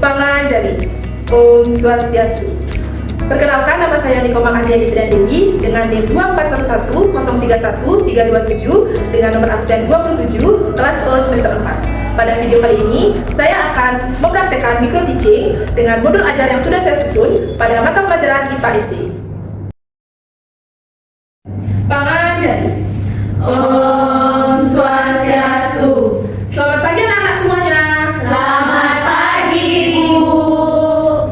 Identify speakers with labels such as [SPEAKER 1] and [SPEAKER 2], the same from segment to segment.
[SPEAKER 1] Panganjali. Om Swastiastu. Perkenalkan, nama saya Niko Makasih Dewi dengan NIM 24110313227 dengan nomor absen 27 kelas O semester 4. Pada video kali ini, saya akan mempraktekkan micro teaching dengan modul ajar yang sudah saya susun pada mata pelajaran IPA SD. Panganjali.
[SPEAKER 2] Om Swastiastu.
[SPEAKER 1] Selamat pagi anak-anak semuanya.
[SPEAKER 2] Selamat pagi, Ibu.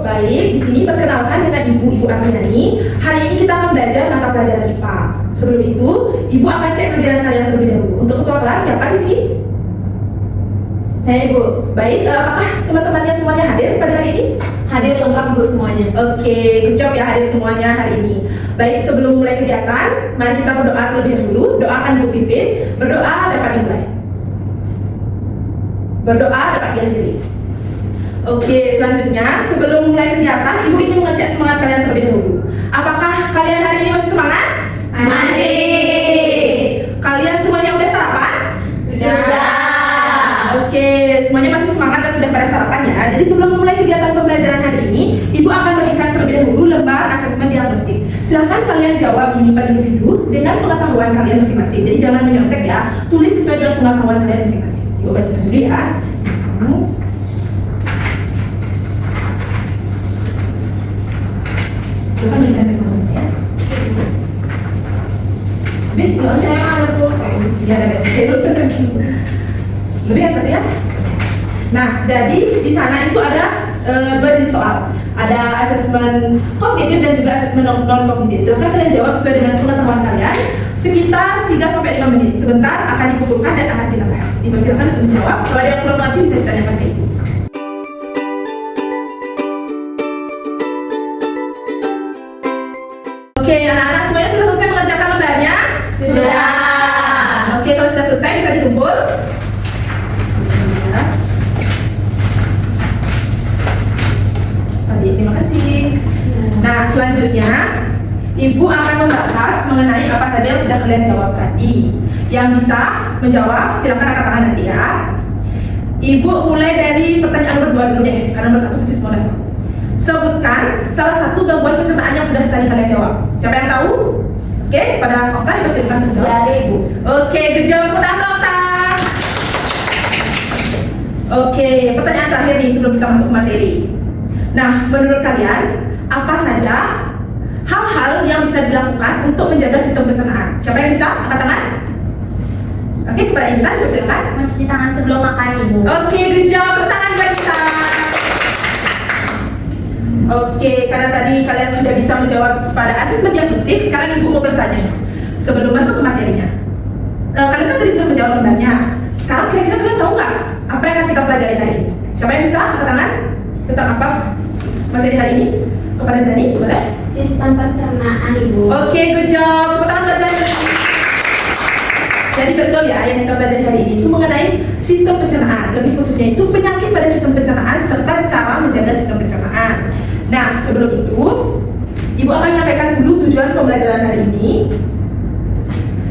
[SPEAKER 1] Baik, di sini perkenalkan dengan Ibu Arminani. Hari ini kita akan belajar mata pelajaran IPA. Sebelum itu, Ibu akan cek kerjaan kalian terlebih dahulu. Untuk ketua kelas siapa di sini?
[SPEAKER 2] Saya, Ibu.
[SPEAKER 1] Baik, apakah teman-temannya semuanya hadir pada hari ini?
[SPEAKER 2] Hadir lengkap, Ibu, semuanya.
[SPEAKER 1] Oke, good job ya hadir semuanya hari ini. Baik, sebelum mulai kegiatan, mari kita berdoa terlebih dahulu. Doakan Ibu pimpin. Berdoa dapat dimulai. Berdoa dapat dihadiri. Oke, selanjutnya sebelum mulai kegiatan, Ibu ingin mengecek semangat kalian terlebih dahulu. Apakah kalian hari ini masih semangat?
[SPEAKER 2] Masih.
[SPEAKER 1] Kalian semuanya udah sarapan?
[SPEAKER 2] Sudah.
[SPEAKER 1] Oke, semuanya masih semangat dan sudah pada sarapan ya. Jadi sebelum memulai kegiatan pembelajaran hari ini, Ibu akan bagikan terlebih dahulu lembar asesmen diagnostik. Silahkan kalian jawab ini per individu dengan pengetahuan kalian masing-masing. Jadi jangan menyontek ya, tulis sesuai dengan pengetahuan kalian masing-masing. Ibu bagikan dulu ya. Silahkan bagikan pengetahuan ya. Lebih,
[SPEAKER 2] Saya ada pulpen.
[SPEAKER 1] ya ada. Lebih yang satu ya. Nah, jadi di sana itu ada dua jenis soal. Ada asesmen kognitif dan juga asesmen non kognitif. Silahkan kalian jawab sesuai dengan pengetahuan kalian. Sekitar 3-5 menit. Sebentar akan dikumpulkan dan akan kita bahas. Dipersilakan untuk menjawab. Kalau ada yang kurang mengerti bisa ditanyakan ke Ibu. Oke, anak-anak semuanya sudah selesai mengerjakan lembarnya?
[SPEAKER 2] Sudah.
[SPEAKER 1] Oke, kalau sudah selesai bisa dikumpul. Baik, terima kasih. Nah, selanjutnya Ibu akan membahas mengenai apa saja yang sudah kalian jawab tadi. Yang bisa menjawab, silakan angkat tangan nanti ya. Ibu mulai dari pertanyaan nomor 2 dulu deh, karena nomor 1 masih semua tahu. Sebutkan salah satu gangguan pencernaan yang sudah tadi kalian jawab. Siapa yang tahu? Oke, pada Okta dipersilakan untuk jawab.
[SPEAKER 2] Dari, Ibu.
[SPEAKER 1] Oke, good job, tepuk tangan Okta. Oke, pertanyaan terakhir nih sebelum kita masuk ke materi. Nah, menurut kalian apa saja hal-hal yang bisa dilakukan untuk menjaga sistem pencernaan? Siapa yang bisa? Angkat tangan. Oke, kepada Intan, silakan.
[SPEAKER 2] Mencuci tangan sebelum makan, Ibu.
[SPEAKER 1] Oke, good job, tepuk tangan buat Intan. Oke, karena tadi kalian sudah bisa menjawab pada asesmen diagnostik, sekarang Ibu mau bertanya sebelum masuk ke materinya. Kalian kan tadi sudah menjawab lembarnya. Sekarang kira-kira kalian tahu nggak apa yang akan kita pelajari hari ini? Siapa yang bisa angkat tangan? Tentang apa materi hari ini? Kepada Zani, boleh?
[SPEAKER 2] Sistem pencernaan, Ibu.
[SPEAKER 1] Oke, good job. Tepuk tangan buat Zani. Jadi betul ya yang kita pelajari hari ini itu mengenai sistem pencernaan. Lebih khususnya itu penyakit pada sistem pencernaan serta cara menjaga sistem pencernaan. Nah, sebelum itu Ibu akan menyampaikan dulu tujuan pembelajaran hari ini.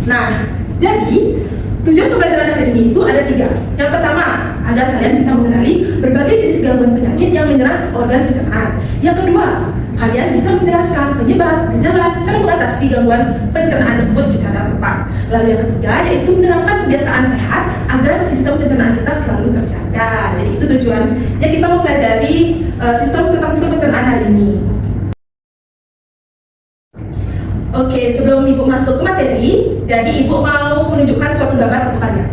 [SPEAKER 1] Nah, jadi tujuan pembelajaran hari ini itu ada 3. Yang pertama, agar kalian bisa mengenali berbagai jenis gangguan penyakit yang menyerang organ pencernaan. Yang kedua, kalian bisa menjelaskan penyebab, gejala, cara mengatasi gangguan pencernaan tersebut secara tepat. Lalu yang ketiga, yaitu menerapkan kebiasaan sehat agar sistem pencernaan kita selalu terjaga. Jadi itu tujuan yang kita mempelajari tentang sistem pencernaan hari ini. Oke, sebelum Ibu masuk ke materi, jadi Ibu mau menunjukkan suatu gambar untuk kalian.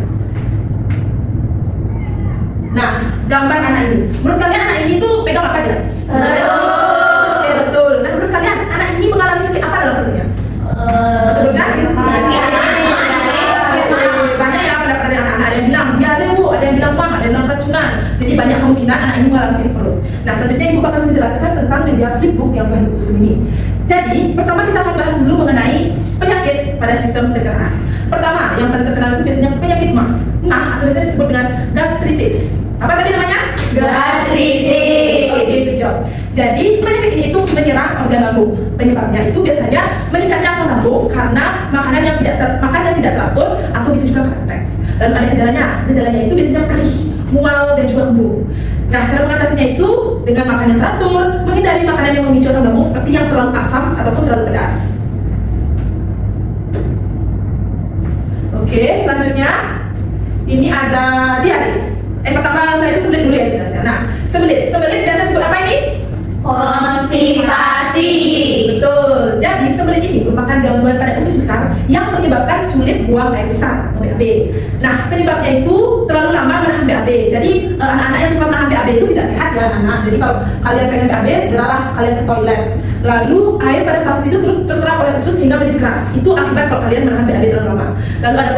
[SPEAKER 1] Nah, gambar anak ini. Menurut kalian anak ini tuh pegang apa dia? Oke, betul. Nah, menurut kalian anak ini mengalami sakit apa dalam perutnya? Sebutkan. Banyak ya pendapat dari anak-anak. Ada yang bilang diare Bu, ada yang bilang mah, ada yang bilang racunan. Jadi banyak kemungkinan anak ini mengalami sakit perut. Nah, selanjutnya Ibu akan menjelaskan tentang media flipbook yang telah Ibu susun ini. Jadi, pertama kita akan bahas dulu mengenai penyakit pada sistem pencernaan. Pertama, yang paling terkenal itu biasanya penyakit mah atau biasanya disebut dengan gastritis. Apa tadi namanya?
[SPEAKER 2] Gastritis.
[SPEAKER 1] Oke, good job. Jadi, penyakit ini itu menyerang organ lambung. Penyebabnya itu biasanya meningkatnya asam lambung karena makanan yang tidak teratur atau bisa juga karena stres. Lalu ada gejalanya itu biasanya perih, mual dan juga kembung. Nah, cara mengatasinya itu dengan makan yang teratur, menghindari makanan yang memicu asam lambung seperti yang terlalu asam ataupun terlalu pedas. Oke, selanjutnya ini ada diare. Pertama saya itu sebelit dulu ya jelasnya. Nah, sebelit biasa disebut apa ini?
[SPEAKER 2] Konstipasi.
[SPEAKER 1] Betul. Jadi sebelit ini merupakan gangguan pada usus besar yang menyebabkan sulit buang air besar atau BAB. Nah, penyebabnya itu terlalu lama menahan BAB. Jadi anak-anak yang suka menahan BAB itu tidak sehat ya anak-anak. Jadi kalau kalian pengen BAB, segeralah kalian ke toilet. Lalu air pada fase itu terus terserap oleh usus hingga menjadi keras. Itu akibat kalau kalian menahan BAB terlalu lama. Lalu ada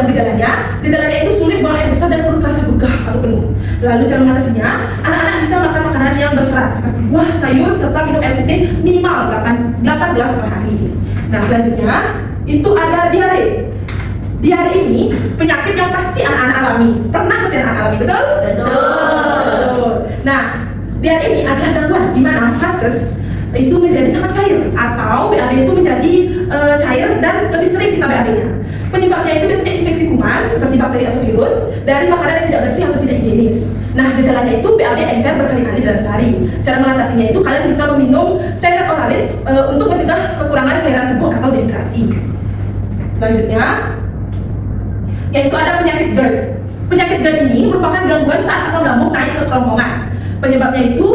[SPEAKER 1] gejalanya itu sulit buang air besar dan perut terasa begah atau penuh. Lalu cara mengatasinya, anak-anak bisa makan makanan yang berserat seperti buah, sayur, serta minum air putih minimal 8 gelas per hari. Nah, selanjutnya itu ada diare. Diare ini penyakit yang pasti anak-anak alami. Pernah masih anak alami, betul?
[SPEAKER 2] Betul.
[SPEAKER 1] Nah, diare ini adalah gangguan di mana fases itu menjadi sangat cair atau BAB itu menjadi cair dan lebih sering kita BAB-nya. Penyebabnya itu biasanya infeksi kuman seperti bakteri atau virus dari makanan yang tidak bersih atau tidak higienis. Nah, gejalanya itu BAB encer berkali-kali dalam sehari. Cara mengatasinya itu kalian bisa meminum cairan oralin untuk mencegah kekurangan cairan tubuh atau dehidrasi. Selanjutnya, yaitu ada penyakit GERD. Penyakit GERD ini merupakan gangguan saat asam lambung naik ke kerongkongan. Penyebabnya itu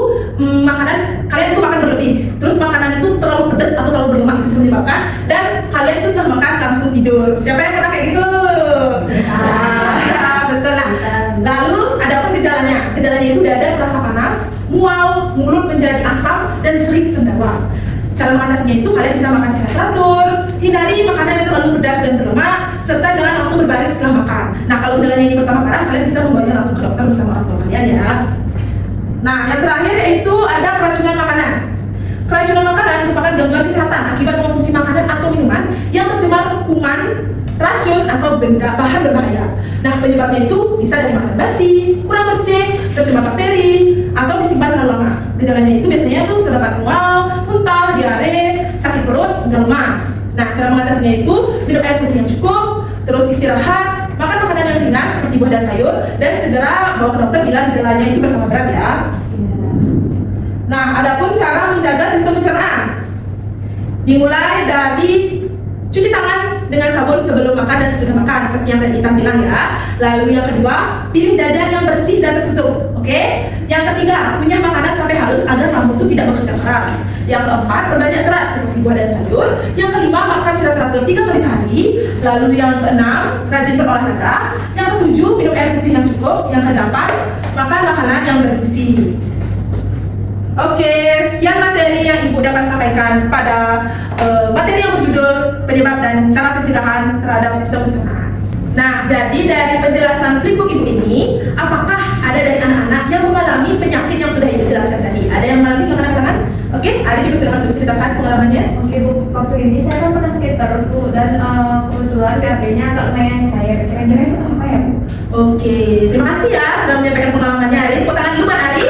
[SPEAKER 1] makanan kalian itu makan berlebih, terus makanan itu terlalu pedas atau terlalu berlemak itu bisa menyebabkan, dan kalian itu setelah makan langsung tidur. Siapa yang pernah kayak gitu? Betul lah. Lalu ada pun gejalanya itu dada terasa panas, mual, mulut menjadi asam dan sering sendawa. Cara mengatasinya itu kalian bisa makan secara teratur, hindari makanan yang terlalu pedas dan berlemak, serta jangan langsung berbaring setelah makan. Nah, kalau gejalanya ini pertama parah, kalian bisa membawanya langsung ke dokter bersama orang tua kalian ya. Nah, yang terakhir yaitu ada keracunan makanan. Keracunan makanan merupakan gangguan kesehatan akibat konsumsi makanan atau minuman yang tercemar kuman, racun, atau bahan berbahaya. Nah, penyebabnya itu bisa dari makanan basi, kurang bersih, tercemar bakteri, atau disimpan terlalu lama. Gejalanya itu biasanya tuh terdapat mual, muntah, diare, sakit perut, hingga lemas. Nah, cara mengatasinya itu minum air putih yang cukup, terus istirahat, makan makanan yang ringan seperti buah dan sayur, dan segera bawa ke dokter bila gejalanya itu bertambah berat ya. Nah, adapun cara menjaga sistem pencernaan, dimulai dari cuci tangan dengan sabun sebelum makan dan sesudah makan seperti yang tadi kita bilang ya. Lalu yang kedua, pilih jajan yang bersih dan tertutup. Oke. Yang ketiga, kunyah makanan sampai halus agar lambung itu tidak bekerja keras. Yang keempat, perbanyak serat seperti buah dan sayur. Yang kelima, makan secara teratur 3 kali sehari. Lalu yang keenam, rajin berolahraga. Yang ketujuh, minum air putih yang cukup. Yang kedelapan, makan makanan yang bergizi. Oke, sekian materi yang Ibu dapat sampaikan pada materi yang berjudul penyebab dan cara pencegahan terhadap sistem pencernaan. Nah, jadi dari penjelasan flipbook Ibu ini, apakah ada dari anak-anak yang mengalami penyakit yang sudah Ibu jelaskan tadi? Ada yang mengalami, silakan angkat tangan. Oke, Ari dipersilakan untuk ceritakan pengalamannya.
[SPEAKER 3] Oke Bu, waktu ini saya kan pernah sakit perut Bu, dan kebetulan BAB-nya agak lumayan cair. Kira-kira itu apa ya Bu?
[SPEAKER 1] Oke, terima kasih ya sudah menyampaikan pengalamannya. Ari, tepuk tangan dulu Mbak Ari.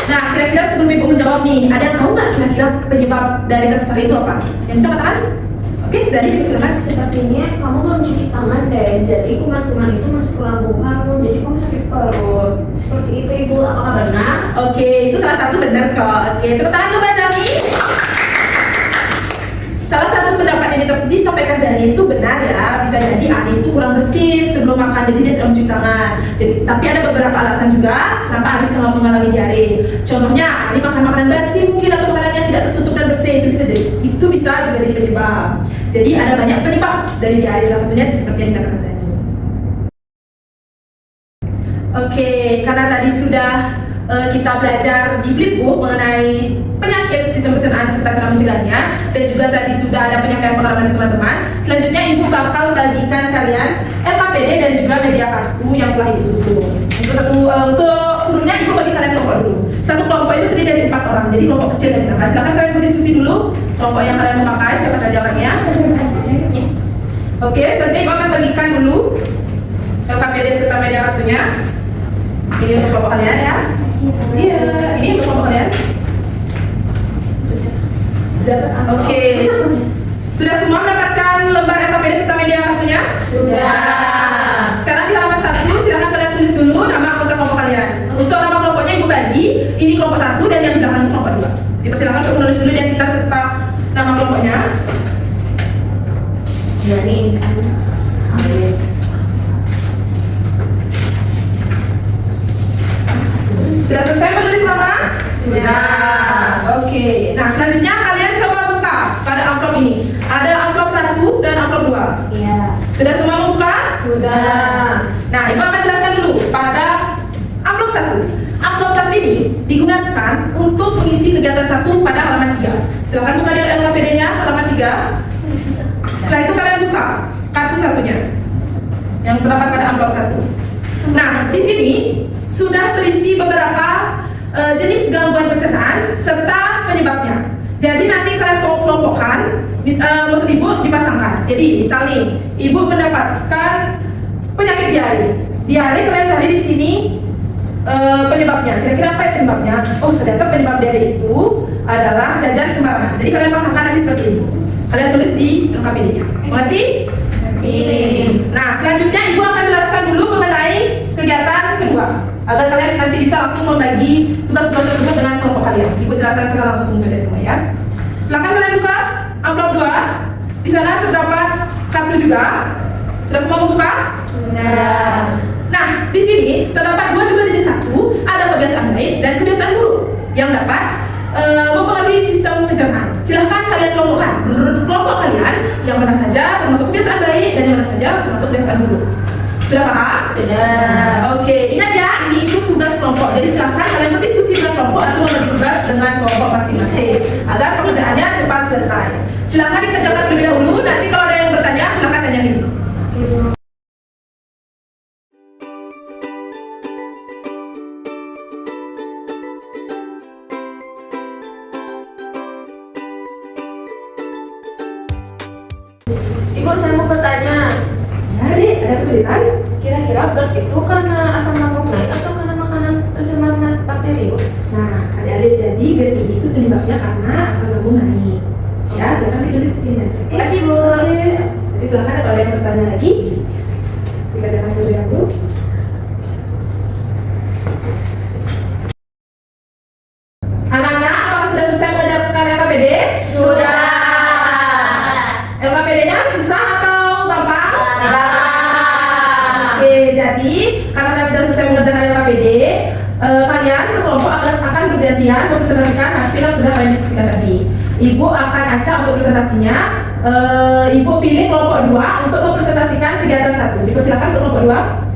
[SPEAKER 1] Nah, kira-kira sebelum Ibu menjawab nih, ada yang tahu nggak kira-kira penyebab dari kasus Ari itu apa? Yang bisa katakan? Oke, jadi silakan.
[SPEAKER 2] Sepertinya kamu belum cuci tangan deh, jadi kuman-kuman itu masuk ke lambung kamu, jadi kamu sakit perut. Seperti itu Ibu, apakah benar?
[SPEAKER 1] Oke, itu salah satu benar kok. Oke, tepuk tangan dulu Mbak Zali. Salah satu pendapat yang disampaikan Zali itu benar ya. Bisa jadi Ari itu kurang bersih sebelum makan, jadi dia tidak mencuci tangan. Jadi, tapi ada beberapa alasan juga kenapa Ari sama mengalami diare. Contohnya Ari makan makanan basi mungkin, atau makanan yang tidak tertutup dan bersih, itu bisa juga jadi penyebab. Jadi ada banyak penyebab dari diare, salah satunya seperti yang dikatakan Zali. Oke, karena tadi sudah kita belajar di flipbook mengenai penyakit sistem pencernaan serta cara mencegahnya, dan juga tadi sudah ada penyampaian pengalaman teman-teman. Selanjutnya Ibu bakal bagikan kalian LKPD dan juga media kartu yang telah Ibu susun. Untuk sebelumnya Ibu bagi kalian kelompok dulu. Satu kelompok itu terdiri dari 4 orang, jadi kelompok kecil dan kenapa. Silakan kalian berdiskusi dulu kelompok yang kalian mau pakai, siapa saja orangnya. Oke, selanjutnya Ibu akan bagikan dulu LKPD serta media kartunya. Ini untuk kelompok kalian ya. Iya, ini untuk kelompok kalian. Oke, sudah semua mendapatkan lembar LKPD serta media kartunya?
[SPEAKER 2] Sudah.
[SPEAKER 1] Sekarang di halaman 1, silakan kalian tulis dulu nama anggota kelompok kalian. Untuk Nah, Ibu akan jelaskan dulu pada amplop 1. Amplop 1 ini digunakan untuk mengisi kegiatan 1 pada halaman 3. Silakan buka di LKPD-nya halaman 3. Setelah itu kalian buka kartu satunya yang terdapat pada amplop 1. Nah, di sini sudah berisi beberapa jenis gangguan pencernaan serta penyebabnya. Jadi nanti kalian kelompokkan, maksud Ibu dipasangkan. Jadi misal nih, Ibu mendapatkan penyakit diare. Diare kalian cari di sini penyebabnya. Kira-kira apa ya penyebabnya? Oh, ternyata penyebab diare itu adalah jajan sembarangan. Jadi kalian pasangkan nanti seperti itu. Kalian tulis di LKPD-nya. Mengerti? Nah, selanjutnya Ibu akan jelaskan dulu mengenai kegiatan kedua agar kalian nanti bisa langsung membagi tugas-tugas tersebut dengan kelompok kalian. Ibu jelaskan secara langsung saja semua ya. Silakan kalian buka amplop 2. Di sana terdapat kartu juga. Sudah semua membuka?
[SPEAKER 3] Sudah.
[SPEAKER 1] Nah, di sini terdapat 2 juga jenis kartu. Ada kebiasaan baik dan kebiasaan buruk yang dapat mempengaruhi sistem pencernaan. Silahkan kalian kelompokkan menurut kelompok kalian yang mana saja termasuk kebiasaan baik dan yang mana saja termasuk kebiasaan buruk. Sudah paham?
[SPEAKER 3] Sudah.
[SPEAKER 1] Oke, ingat ya, ini itu tugas kelompok. Jadi silahkan kalian berdiskusi dengan kelompok atau membagi tugas dengan kelompok masing-masing agar pekerjaannya cepat selesai. Silahkan dikerjakan terlebih dahulu. Nanti kalau ada yang bertanya, silahkan tanyain.
[SPEAKER 2] Ibu, saya mau bertanya,
[SPEAKER 1] Nah, Dek, ada kesulitan?
[SPEAKER 2] kira-kira GERD itu karena asam lambung naik atau karena makanan tercemar bakteri, Bu?
[SPEAKER 1] Nah, adik-adik, jadi GERD itu penyebabnya karena asam lambung naik. Ya, silakan ditulis di sini. Oke.
[SPEAKER 2] Terima kasih, Bu.
[SPEAKER 1] Oke. Jadi silakan kalau ada yang bertanya lagi, dikerjakan terlebih dahulu. Anak-anak, apakah sudah selesai mengerjakan LKPD?
[SPEAKER 2] Sudah.
[SPEAKER 1] LKPD-nya susah atau gampang? Oke, jadi karena kalian sudah selesai mengerjakan LKPD, kalian berkelompok akan bergantian mempresentasikan hasil yang sudah kalian diskusikan tadi. Ibu akan acak untuk presentasinya. Ibu pilih kelompok 2 untuk mempresentasikan kegiatan 1. Dipersilakan untuk kelompok 2.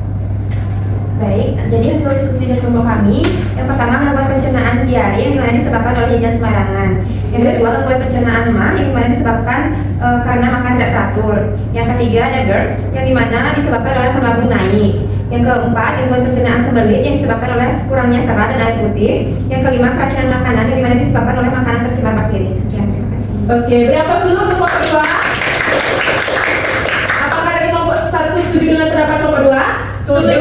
[SPEAKER 3] Baik, jadi hasil diskusi dari kelompok kami, yang pertama gangguan pencernaan diare yang dimana disebabkan oleh jajan sembarangan. Yang kedua gangguan pencernaan mah yang dimana disebabkan karena makan tidak teratur. Yang ketiga ada GERD yang dimana disebabkan oleh asam lambung naik. Yang keempat gangguan pencernaan sembelit yang disebabkan oleh kurangnya serat dan air putih. Yang kelima keracunan makanan yang dimana disebabkan oleh makanan tercemar bakteri. Sekian, terima kasih.
[SPEAKER 1] Oke, beri aplaus dulu untuk kelompok 2. Apakah dari kelompok 1 setuju dengan pendapat kelompok 2?
[SPEAKER 2] Setuju.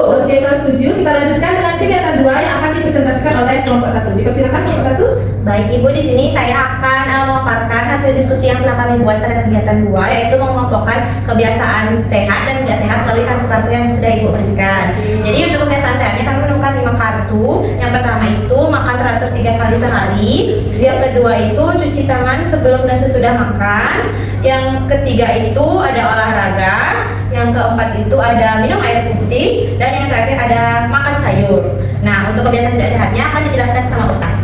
[SPEAKER 1] Oke, kalau setuju, kita lanjutkan dengan kegiatan 2 yang akan dipresentasikan oleh kelompok 1. Dipersilakan kelompok 1.
[SPEAKER 4] Baik Ibu, di sini saya akan memaparkan hasil diskusi yang telah kami buat pada kegiatan 2, yaitu mengelompokkan kebiasaan sehat dan tidak sehat melalui kartu-kartu yang sudah Ibu berikan. Jadi untuk kebiasaan sehatnya kami menemukan 5 kartu. Yang pertama itu makan teratur 3 kali sehari. Yang kedua itu cuci tangan sebelum dan sesudah makan. Yang ketiga itu ada olahraga. Yang keempat itu ada minum air putih. Dan yang terakhir ada makan sayur. Nah, untuk kebiasaan tidak sehatnya akan dijelaskan sama Utang.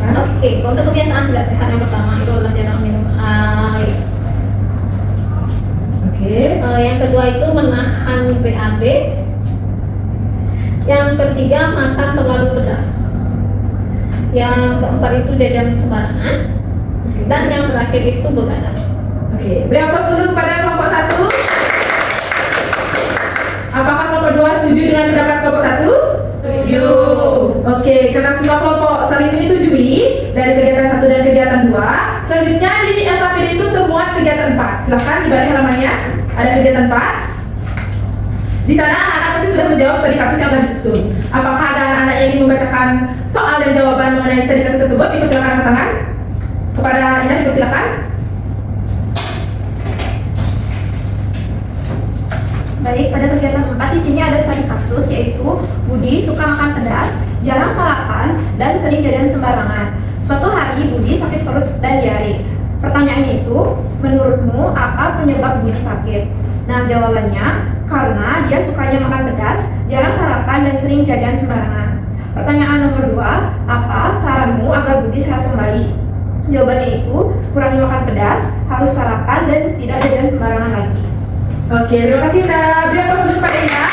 [SPEAKER 5] Oke, untuk kebiasaan tidak sehat yang pertama itu adalah jarang minum air.
[SPEAKER 1] Oke.
[SPEAKER 5] Yang kedua itu menahan BAB. Yang ketiga makan terlalu pedas. Yang keempat itu jajan sembarangan. Dan yang terakhir itu begadang.
[SPEAKER 1] Oke, beri aplaus dulu kepada kelompok 1. Apakah kelompok 2 setuju dengan pendapat kelompok 1? Setuju. Oke, karena semua kelompok saling menyetujui dari kegiatan 1 dan kegiatan 2, selanjutnya di LKPD itu termuat kegiatan 4. Silahkan di balik halamannya ada kegiatan 4. Di sana anak-anak pasti sudah menjawab studi kasus yang telah disusun. Apakah ada anak-anak yang ingin membacakan soal dan jawaban mengenai studi kasus tersebut? Dipersilakan angkat tangan. Kepada Ina dipersilakan.
[SPEAKER 3] Baik, pada kegiatan 4 di sini ada studi kasus yaitu Budi suka makan pedas, jarang sarapan, dan sering jajan sembarangan. Suatu hari Budi sakit perut dan diare. Pertanyaannya itu, menurutmu apa penyebab Budi sakit? Nah, jawabannya karena dia sukanya makan pedas, jarang sarapan, dan sering jajan sembarangan. Pertanyaan nomor 2, apa saranmu agar Budi sehat kembali? Jawabannya itu, kurangi makan pedas, harus sarapan, dan tidak jajan sembarangan lagi.
[SPEAKER 1] Oke, terima kasih Nda. Beri aplaus dulu kepada Ina.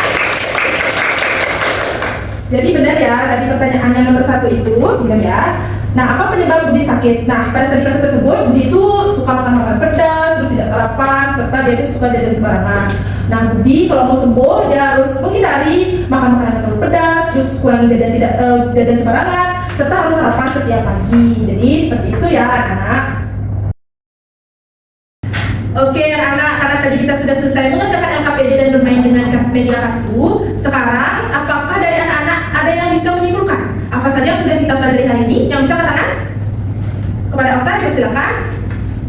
[SPEAKER 1] Jadi benar ya, tadi pertanyaannya nomor 1 itu, pinjam ya. Nah, apa penyebab Budi sakit? Nah, pada saat di kasus tersebut, Budi itu suka makan makanan pedas, terus tidak sarapan, serta dia itu suka jajan sembarangan. Nah, Budi kalau mau sembuh, dia harus menghindari makan makanan yang terlalu pedas, terus kurangi jajan sembarangan, serta harus sarapan setiap pagi. Jadi seperti itu ya, anak-anak. Oke anak-anak, karena tadi kita sudah selesai mengerjakan LKPD dan bermain dengan media kartu. Sekarang, apakah dari anak-anak ada yang bisa menyimpulkan apa saja yang sudah kita pelajari hari ini? Yang bisa katakan? Kepada Okta, silakan.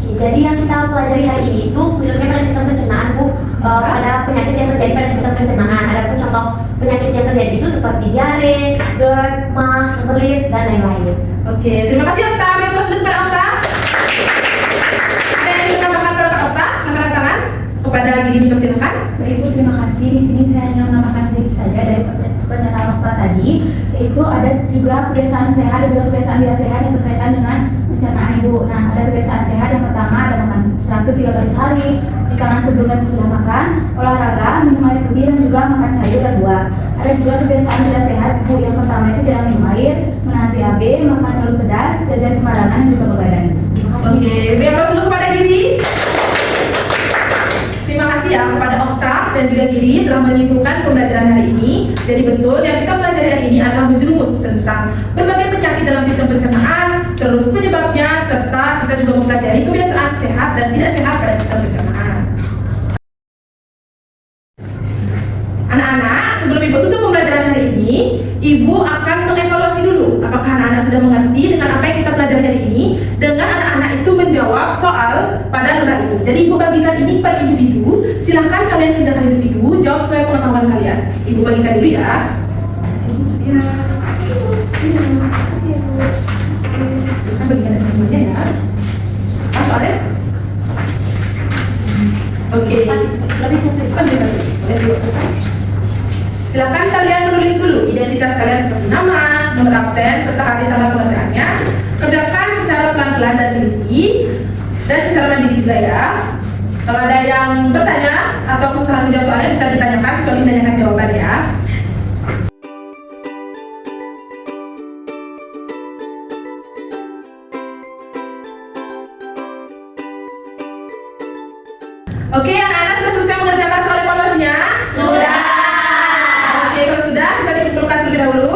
[SPEAKER 6] Oke, jadi yang kita pelajari hari ini itu khususnya pada sistem pencernaan, Bu. Pada penyakit yang terjadi pada sistem pencernaan. Adapun contoh penyakit yang terjadi itu seperti diare, GERD, MAS, sembelit, dan lain-lain.
[SPEAKER 1] Oke, terima kasih Okta. Beri aplaus dulu kepada Okta. Ada yang ingin menambahkan kepada Okta? Silakan angkat tangan. Kepada Giri dipersilakan.
[SPEAKER 7] Baik Bu, terima kasih. Di sini saya hanya menambahkan sedikit saja dari pernyataan Okta tadi, yaitu ada juga kebiasaan sehat dan juga kebiasaan tidak sehat yang berkaitan dengan pencernaan Ibu. Nah, ada kebiasaan sehat yang pertama ada makan teratur 3 kali sehari, cuci tangan sebelum dan sesudah makan, olahraga, minum air putih dan juga makan sayur dan buah. Ada juga kebiasaan tidak sehat Bu, yang pertama itu jarang minum air, menahan BAB, makan terlalu pedas, jajan sembarangan dan juga begadang. Terima kasih.
[SPEAKER 1] Oke, beri aplaus dulu kepada Giri. Terima kasih ya kepada Okta dan juga Giri telah menyimpulkan pembelajaran hari ini. Jadi betul yang kita pelajari hari ini adalah menjerumus tentang berbagai penyakit dalam sistem pencernaan, terus penyebabnya, serta kita juga mempelajari kebiasaan sehat dan tidak sehat pada sistem pencernaan. Anak-anak, sebelum Ibu tutup pembelajaran hari ini, Ibu akan mengevaluasi dulu apakah anak-anak sudah mengerti dengan apa yang kita pelajari hari ini, dengan anak-anak itu menjawab soal pada lembar ini. Jadi Ibu bagikan ini per individu. Silahkan kalian kerjakan individu, jawab sesuai pengetahuan kalian. Ibu bagikan dulu ya. Silahkan bagikan individunya ya. Soalnya? Oke.
[SPEAKER 6] Lebih satu.
[SPEAKER 1] Boleh dulu. Silakan kalian menulis dulu identitas kalian seperti nama, nomor absen, serta hari tanggal pengerjaannya. Kerjakan secara pelan-pelan dan teliti, dan secara mandiri juga ya. Kalau ada yang bertanya atau kesusahan menjawab soalnya bisa ditanyakan, kecuali menanyakan jawaban ya. Oke, anak-anak sudah selesai mengerjakan soal evaluasinya?
[SPEAKER 6] Sudah.
[SPEAKER 1] Oke, kalau sudah bisa dikumpulkan terlebih dahulu.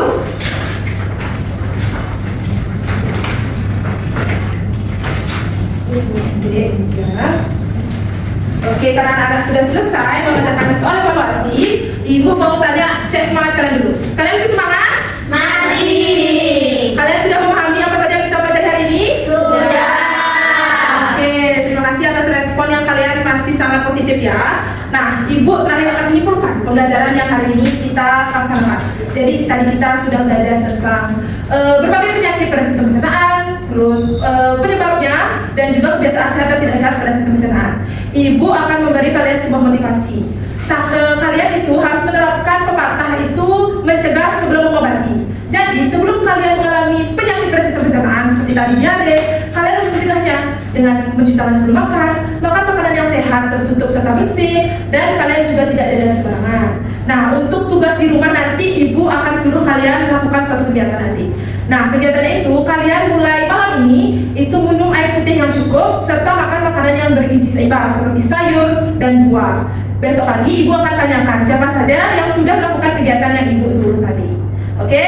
[SPEAKER 1] Oke, karena anak-anak sudah selesai mengerjakan soal evaluasi, Ibu mau tanya, cek semangat kalian dulu. Kalian masih semangat?
[SPEAKER 6] Masih.
[SPEAKER 1] Kalian sudah memahami apa saja yang kita pelajari hari ini?
[SPEAKER 6] Sudah.
[SPEAKER 1] Oke, terima kasih atas respon yang kalian masih sangat positif ya. Nah, Ibu terakhir akan menyimpulkan pembelajaran yang hari ini kita laksanakan. Jadi tadi kita sudah belajar tentang berbagai penyakit pada sistem pencernaan, terus penyebabnya, dan juga kebiasaan sehat dan tidak sehat pada sistem pencernaan. Ibu akan memberi kalian sebuah motivasi. Kalian itu harus menerapkan pepatah itu mencegah sebelum mengobati. Jadi sebelum kalian mengalami penyakit pada sistem pencernaan seperti tadi diare, kalian harus mencegahnya dengan mencuci tangan sebelum makan makanan yang sehat, tertutup serta bersih, dan kalian juga tidak jajan sembarangan. Nah, untuk tugas di rumah nanti Ibu akan suruh kalian melakukan suatu kegiatan nanti. Nah, kegiatannya itu kalian mulai malam ini itu minum air putih yang cukup serta makan makanan yang bergizi seimbang seperti sayur dan buah. Besok pagi Ibu akan tanyakan siapa saja yang sudah melakukan kegiatan yang Ibu suruh tadi. Oke?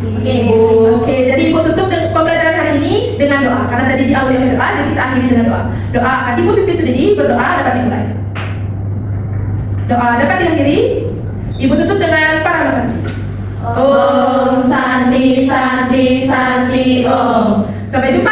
[SPEAKER 6] Oke, Bu.
[SPEAKER 1] Oke, jadi Ibu tutup pembelajaran hari ini dengan doa. Karena tadi diawali oleh doa, jadi kita akhiri dengan doa. Doa akan Ibu pimpin sendiri, berdoa dapat dimulai. Doa dapat diakhiri. Ibu tutup dengan para santi. Om Santi Santi Santi Om. Sampai jumpa